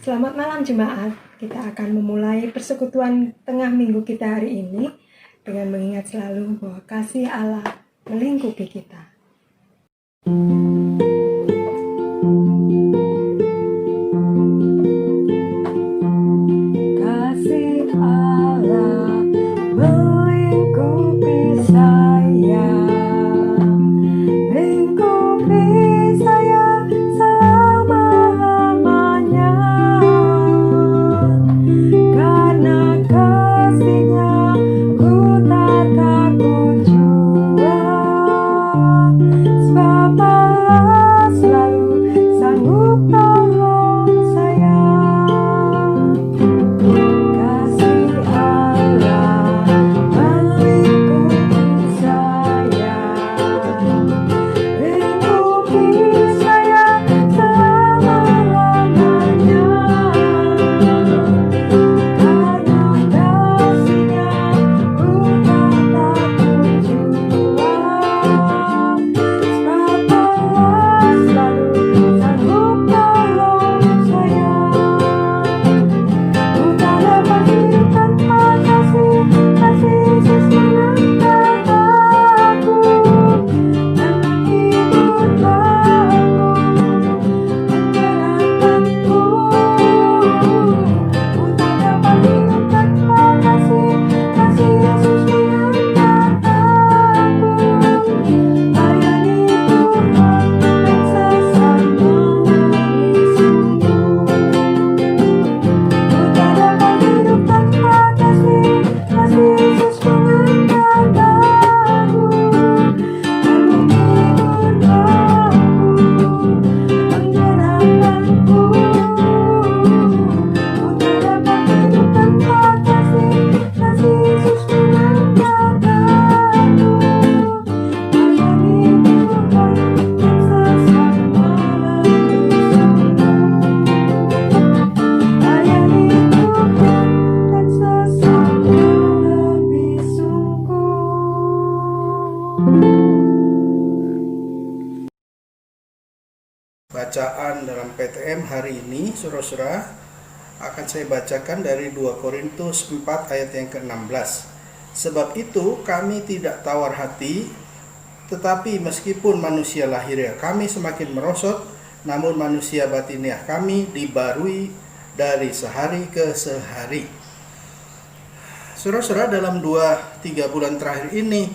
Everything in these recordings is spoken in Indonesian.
Selamat malam jemaat. Kita akan memulai persekutuan tengah minggu kita hari ini dengan mengingat selalu bahwa kasih Allah melingkupi kita. Kasih Allah melingkupi saya, lingkupi saya selama-lamanya, karena kasih-Nya ku tak takut jua, sebab Allah selalu sanggup tolong saya. Kasih Allah melingkupi saya, lingkupi saya selama-lamanya, karena kasih-Nya ku tak takut jua, sebab Allah selalu sanggup tolong saya. Ku tak dapat hidup tanpa kasih Yesus mengangkat aku dan menghibur aku, menyerahkanku. Ku tak dapat hidup tanpa kasih Yesus mengangkat aku, layani Tuhan dan sesat menghabisiku. Ku tak dapat hidup tanpa kasih Yesus mengangkat aku dan menghibur aku, menyerahkanku. Ku tak dapat hidup tanpa kasih Yesus mengangkat aku, layani Tuhan dan sesat menghabisiku. Layani Tuhan dan sesat menghabisiku. Bacaan dalam PTM hari ini, saudara-saudara, akan saya bacakan dari 2 Korintus 4 ayat yang ke-16. Sebab itu kami tidak tawar hati, tetapi meskipun manusia lahiriah kami semakin merosot, namun manusia batiniah kami dibarui dari sehari ke sehari. Saudara-saudara, dalam 2-3 bulan terakhir ini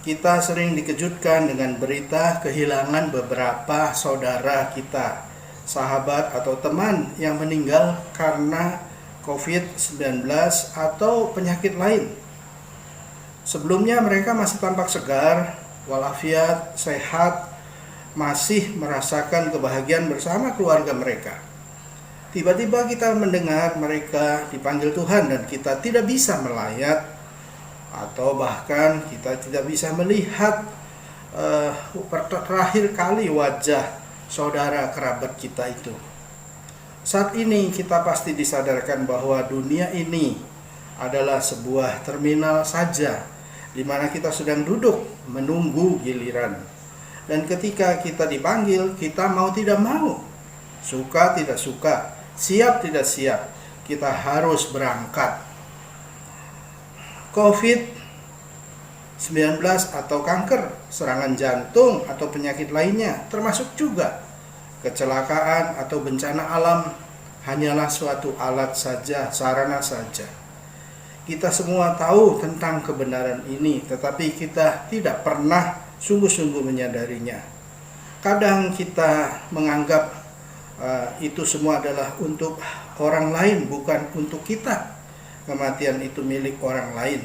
kita sering dikejutkan dengan berita kehilangan beberapa saudara kita, sahabat atau teman yang meninggal karena COVID-19 atau penyakit lain. Sebelumnya mereka masih tampak segar, walafiat, sehat, masih merasakan kebahagiaan bersama keluarga mereka. Tiba-tiba kita mendengar mereka dipanggil Tuhan dan kita tidak bisa melayat, atau bahkan kita tidak bisa melihat terakhir kali wajah saudara kerabat kita itu. Saat ini kita pasti disadarkan bahwa dunia ini adalah sebuah terminal saja, di mana kita sedang duduk menunggu giliran. Dan ketika kita dipanggil, kita mau tidak mau, suka tidak suka, siap tidak siap, kita harus berangkat. COVID-19 atau kanker, serangan jantung atau penyakit lainnya, termasuk juga kecelakaan atau bencana alam, hanyalah suatu alat saja, sarana saja. Kita semua tahu tentang kebenaran ini, tetapi kita tidak pernah sungguh-sungguh menyadarinya. Kadang kita menganggap itu semua adalah untuk orang lain, bukan untuk kita. Kematian itu milik orang lain.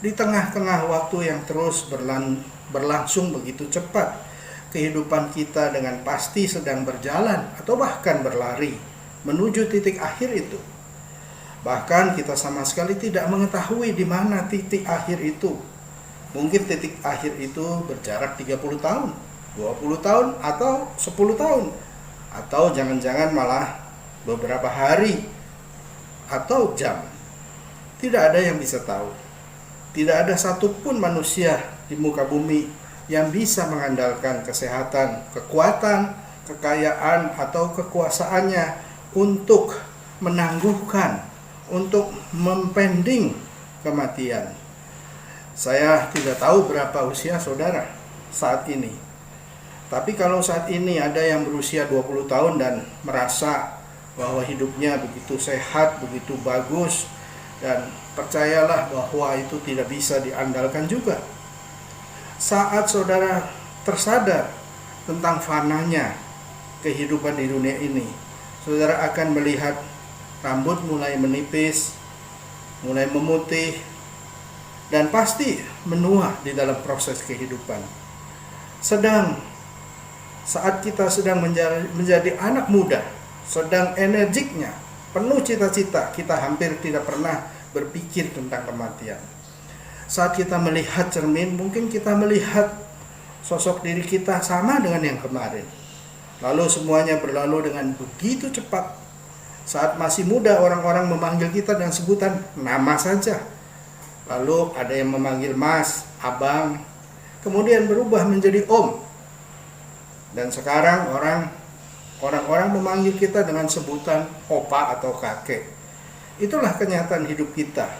Di tengah-tengah waktu yang terus berlangsung begitu cepat, kehidupan kita dengan pasti sedang berjalan atau bahkan berlari menuju titik akhir itu. Bahkan kita sama sekali tidak mengetahui di mana titik akhir itu. Mungkin titik akhir itu berjarak 30 tahun, 20 tahun, atau 10 tahun. Atau jangan-jangan malah beberapa hari atau jam. Tidak ada yang bisa tahu. Tidak ada satupun manusia di muka bumi yang bisa mengandalkan kesehatan, kekuatan, kekayaan, atau kekuasaannya untuk menangguhkan, untuk mempending kematian. Saya tidak tahu berapa usia saudara saat ini. Tapi kalau saat ini ada yang berusia 20 tahun dan merasa bahwa hidupnya begitu sehat, begitu bagus, dan percayalah bahwa itu tidak bisa diandalkan juga. Saat saudara tersadar tentang fananya kehidupan di dunia ini, saudara akan melihat rambut mulai menipis, mulai memutih, dan pasti menua di dalam proses kehidupan. Saat kita sedang menjadi anak muda, sedang energiknya, penuh cita-cita, kita hampir tidak pernah berpikir tentang kematian. Saat kita melihat cermin, mungkin kita melihat sosok diri kita sama dengan yang kemarin. Lalu semuanya berlalu dengan begitu cepat. Saat masih muda, orang-orang memanggil kita dengan sebutan nama saja. Lalu ada yang memanggil mas, abang, kemudian berubah menjadi om. Dan sekarang orang-orang memanggil kita dengan sebutan opa atau kakek. Itulah kenyataan hidup kita.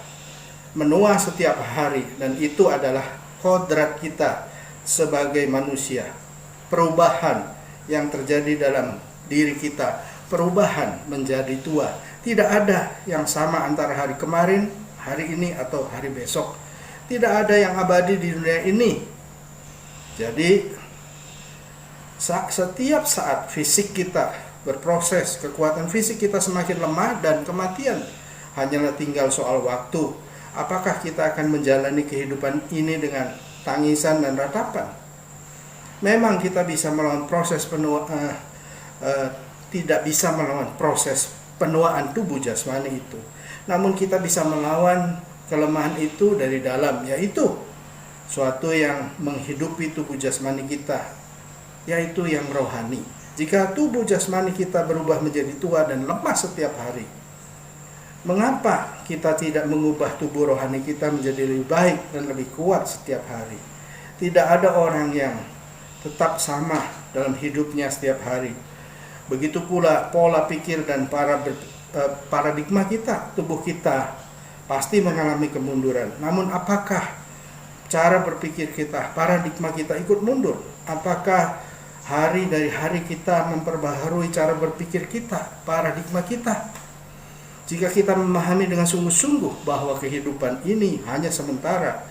Menua setiap hari, dan itu adalah kodrat kita sebagai manusia. Perubahan yang terjadi dalam diri kita, perubahan menjadi tua. Tidak ada yang sama antara hari kemarin, hari ini, atau hari besok. Tidak ada yang abadi di dunia ini. Jadi setiap saat fisik kita berproses, kekuatan fisik kita semakin lemah, dan kematian hanyalah tinggal soal waktu. Apakah kita akan menjalani kehidupan ini dengan tangisan dan ratapan? Memang kita bisa melawan proses tidak bisa melawan proses penuaan tubuh jasmani itu. Namun kita bisa melawan kelemahan itu dari dalam, yaitu suatu yang menghidupi tubuh jasmani kita, yaitu yang rohani. Jika tubuh jasmani kita berubah menjadi tua dan lemah setiap hari, mengapa kita tidak mengubah tubuh rohani kita menjadi lebih baik dan lebih kuat setiap hari? Tidak ada orang yang tetap sama dalam hidupnya setiap hari. Begitu pula pola pikir dan paradigma kita, tubuh kita pasti mengalami kemunduran. Namun apakah cara berpikir kita, paradigma kita ikut mundur? Apakah hari dari hari kita memperbaharui cara berpikir kita, paradigma kita? Jika kita memahami dengan sungguh-sungguh bahwa kehidupan ini hanya sementara,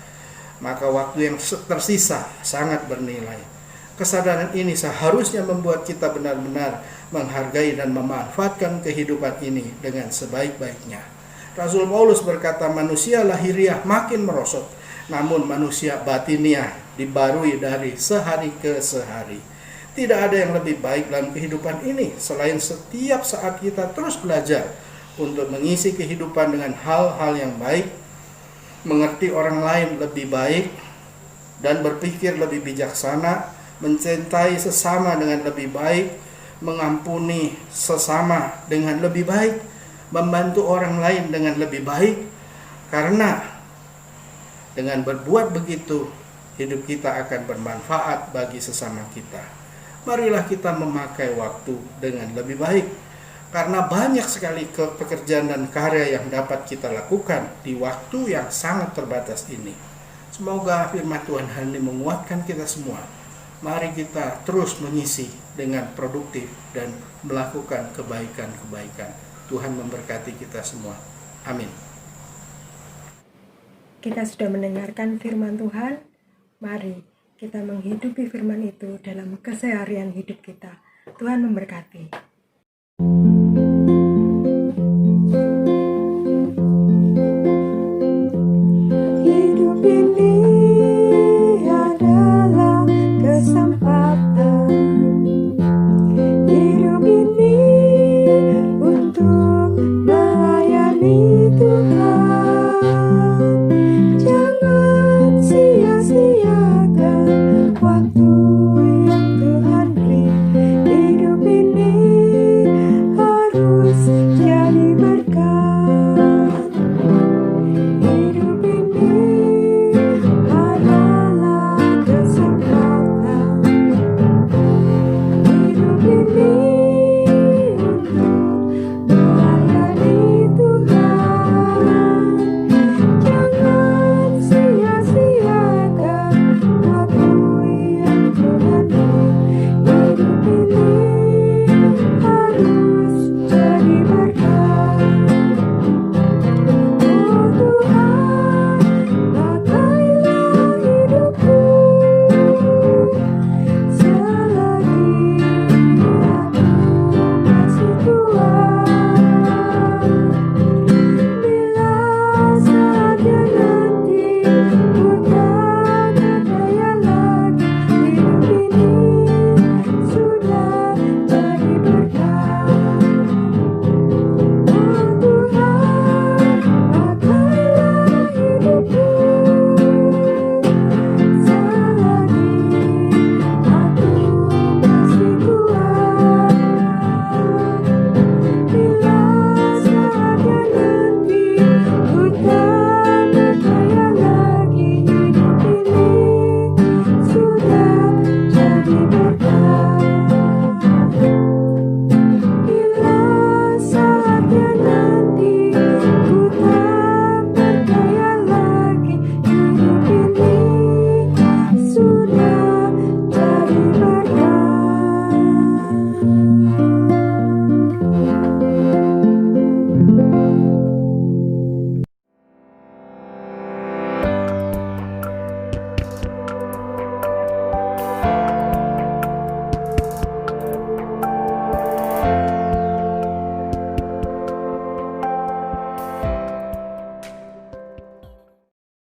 maka waktu yang tersisa sangat bernilai. Kesadaran ini seharusnya membuat kita benar-benar menghargai dan memanfaatkan kehidupan ini dengan sebaik-baiknya. Rasul Paulus berkata, manusia lahiriah makin merosot, namun manusia batiniah dibarui dari sehari ke sehari. Tidak ada yang lebih baik dalam kehidupan ini selain setiap saat kita terus belajar untuk mengisi kehidupan dengan hal-hal yang baik, mengerti orang lain lebih baik, dan berpikir lebih bijaksana, mencintai sesama dengan lebih baik, mengampuni sesama dengan lebih baik, membantu orang lain dengan lebih baik. Karena dengan berbuat begitu, hidup kita akan bermanfaat bagi sesama kita. Marilah kita memakai waktu dengan lebih baik, karena banyak sekali pekerjaan dan karya yang dapat kita lakukan di waktu yang sangat terbatas ini. Semoga firman Tuhan hari ini menguatkan kita semua. Mari kita terus mengisi dengan produktif dan melakukan kebaikan-kebaikan. Tuhan memberkati kita semua. Amin. Kita sudah mendengarkan firman Tuhan. Mari kita menghidupi firman itu dalam keseharian hidup kita. Tuhan memberkati.